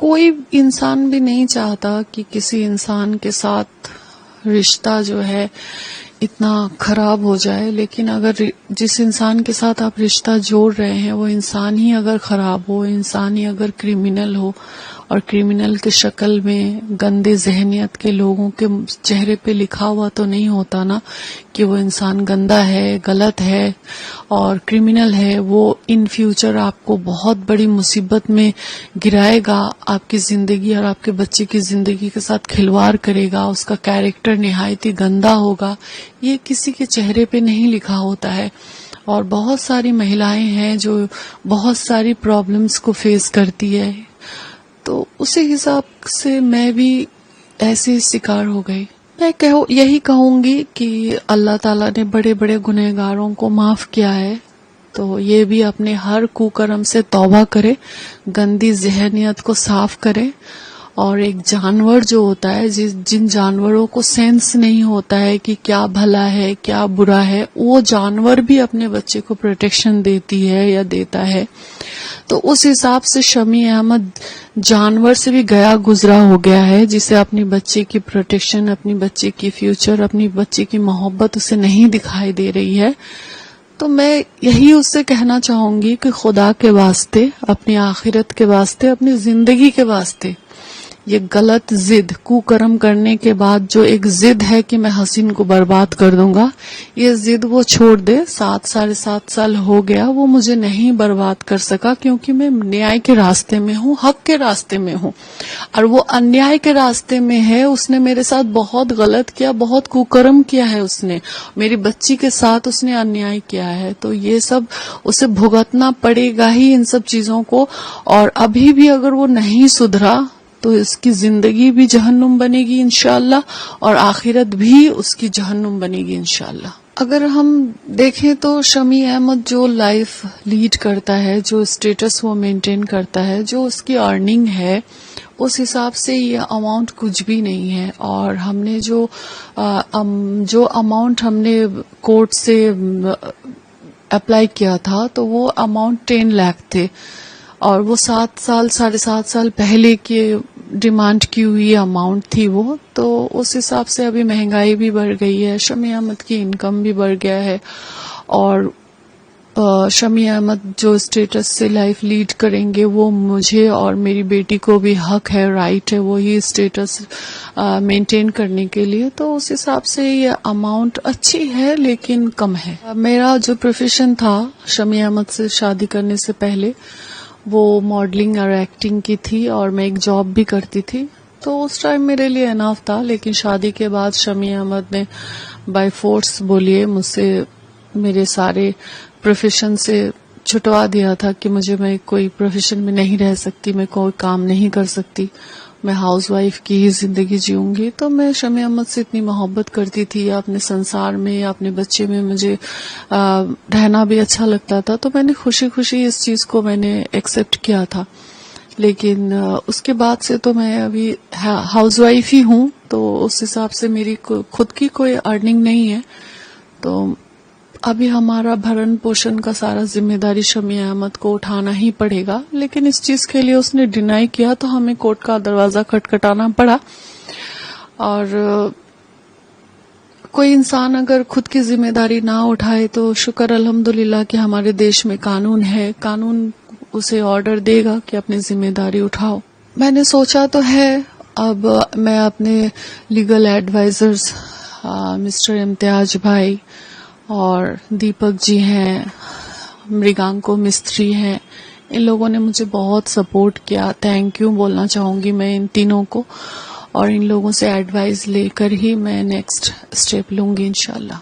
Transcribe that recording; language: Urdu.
کوئی انسان بھی نہیں چاہتا کہ کسی انسان کے ساتھ رشتہ جو ہے اتنا خراب ہو جائے، لیکن اگر جس انسان کے ساتھ آپ رشتہ جوڑ رہے ہیں وہ انسان ہی اگر خراب ہو، انسان ہی اگر کرمنل ہو، اور کرمنل کے شکل میں گندے ذہنیت کے لوگوں کے چہرے پہ لکھا ہوا تو نہیں ہوتا نا کہ وہ انسان گندا ہے، غلط ہے اور کرمنل ہے، وہ ان فیوچر آپ کو بہت بڑی مصیبت میں گرائے گا، آپ کی زندگی اور آپ کے بچے کی زندگی کے ساتھ کھلواڑ کرے گا، اس کا کیریکٹر نہایت ہی گندا ہوگا، یہ کسی کے چہرے پہ نہیں لکھا ہوتا ہے۔ اور بہت ساری مہیلائیں ہیں جو بہت ساری پرابلمز کو فیس کرتی ہے، تو اسی حساب سے میں بھی ایسے شکار ہو گئی۔ میں یہی کہوں گی کہ اللہ تعالیٰ نے بڑے بڑے گنہگاروں کو معاف کیا ہے، تو یہ بھی اپنے ہر کوکرم سے توبہ کرے، گندی ذہنیت کو صاف کرے، اور ایک جانور جو ہوتا ہے، جن جانوروں کو سینس نہیں ہوتا ہے کہ کیا بھلا ہے کیا برا ہے، وہ جانور بھی اپنے بچے کو پروٹیکشن دیتی ہے یا دیتا ہے، تو اس حساب سے شمی احمد جانور سے بھی گیا گزرا ہو گیا ہے، جسے اپنی بچے کی پروٹیکشن، اپنی بچے کی فیوچر، اپنی بچے کی محبت اسے نہیں دکھائی دے رہی ہے۔ تو میں یہی اس سے کہنا چاہوں گی کہ خدا کے واسطے، اپنی آخرت کے واسطے، اپنی زندگی کے واسطے، یہ غلط ضد، کوکرم کرنے کے بعد جو ایک ضد ہے کہ میں حسین کو برباد کر دوں گا، یہ ضد وہ چھوڑ دے۔ 7.5 سال ہو گیا، وہ مجھے نہیں برباد کر سکا، کیونکہ میں نیائے کے راستے میں ہوں، حق کے راستے میں ہوں، اور وہ انیائے کے راستے میں ہے۔ اس نے میرے ساتھ بہت غلط کیا، بہت کوکرم کیا ہے، اس نے میری بچی کے ساتھ اس نے انیائے کیا ہے، تو یہ سب اسے بھگتنا پڑے گا ہی ان سب چیزوں کو۔ اور ابھی بھی اگر وہ نہیں سدھرا تو اس کی زندگی بھی جہنم بنے گی انشاءاللہ، اور آخرت بھی اس کی جہنم بنے گی انشاءاللہ۔ اگر ہم دیکھیں تو شمی احمد جو لائف لیڈ کرتا ہے، جو اسٹیٹس وہ مینٹین کرتا ہے، جو اس کی ارننگ ہے، اس حساب سے یہ اماؤنٹ کچھ بھی نہیں ہے۔ اور ہم نے جو اماؤنٹ ہم نے کورٹ سے اپلائی کیا تھا، تو وہ اماؤنٹ 10 لاکھ تھے، اور وہ 7.5 سال پہلے کی ڈیمانڈ کی ہوئی اماؤنٹ تھی وہ، تو اس حساب سے ابھی مہنگائی بھی بڑھ گئی ہے، شمی احمد کی انکم بھی بڑھ گیا ہے، اور شمی احمد جو اسٹیٹس سے لائف لیڈ کریں گے وہ مجھے اور میری بیٹی کو بھی حق ہے، رائٹ ہے وہی اسٹیٹس مینٹین کرنے کے لیے، تو اس حساب سے یہ اماؤنٹ اچھی ہے لیکن کم ہے۔ میرا جو پروفیشن تھا شمی احمد سے شادی کرنے سے پہلے، وہ ماڈلنگ اور ایکٹنگ کی تھی، اور میں ایک جاب بھی کرتی تھی، تو اس ٹائم میرے لیے اناف تھا۔ لیکن شادی کے بعد شمی احمد نے بائی فورس بولیے مجھ سے میرے سارے پروفیشن سے چھٹوا دیا تھا کہ میں کوئی پروفیشن میں نہیں رہ سکتی، میں کوئی کام نہیں کر سکتی، میں ہاؤس وائف کی ہی زندگی جیوں گی۔ تو میں شمی احمد سے اتنی محبت کرتی تھی، یا اپنے سنسار میں یا اپنے بچے میں مجھے رہنا بھی اچھا لگتا تھا، تو میں نے خوشی خوشی اس چیز کو میں نے ایکسپٹ کیا تھا۔ لیکن اس کے بعد سے تو میں ابھی ہاؤس وائف ہی ہوں، تو اس حساب سے میری خود کی کوئی ارننگ نہیں ہے، تو ابھی ہمارا بھرن پوشن کا سارا ذمہ داری شمی احمد کو اٹھانا ہی پڑے گا۔ لیکن اس چیز کے لیے اس نے ڈینائی کیا، تو ہمیں کورٹ کا دروازہ کھٹکھٹانا پڑا۔ اور کوئی انسان اگر خود کی ذمہ داری نہ اٹھائے تو شکر الحمدللہ کہ ہمارے دیش میں قانون ہے، قانون اسے آرڈر دے گا کہ اپنی ذمہ داری اٹھاؤ۔ میں نے سوچا تو ہے، اب میں اپنے لیگل ایڈوائزرز مسٹر امتیاز بھائی اور دیپک جی ہیں، مرگانکو مستری ہیں، ان لوگوں نے مجھے بہت سپورٹ کیا، تھینک یو بولنا چاہوں گی میں ان تینوں کو، اور ان لوگوں سے ایڈوائز لے کر ہی میں نیکسٹ اسٹیپ لوں گی انشاءاللہ۔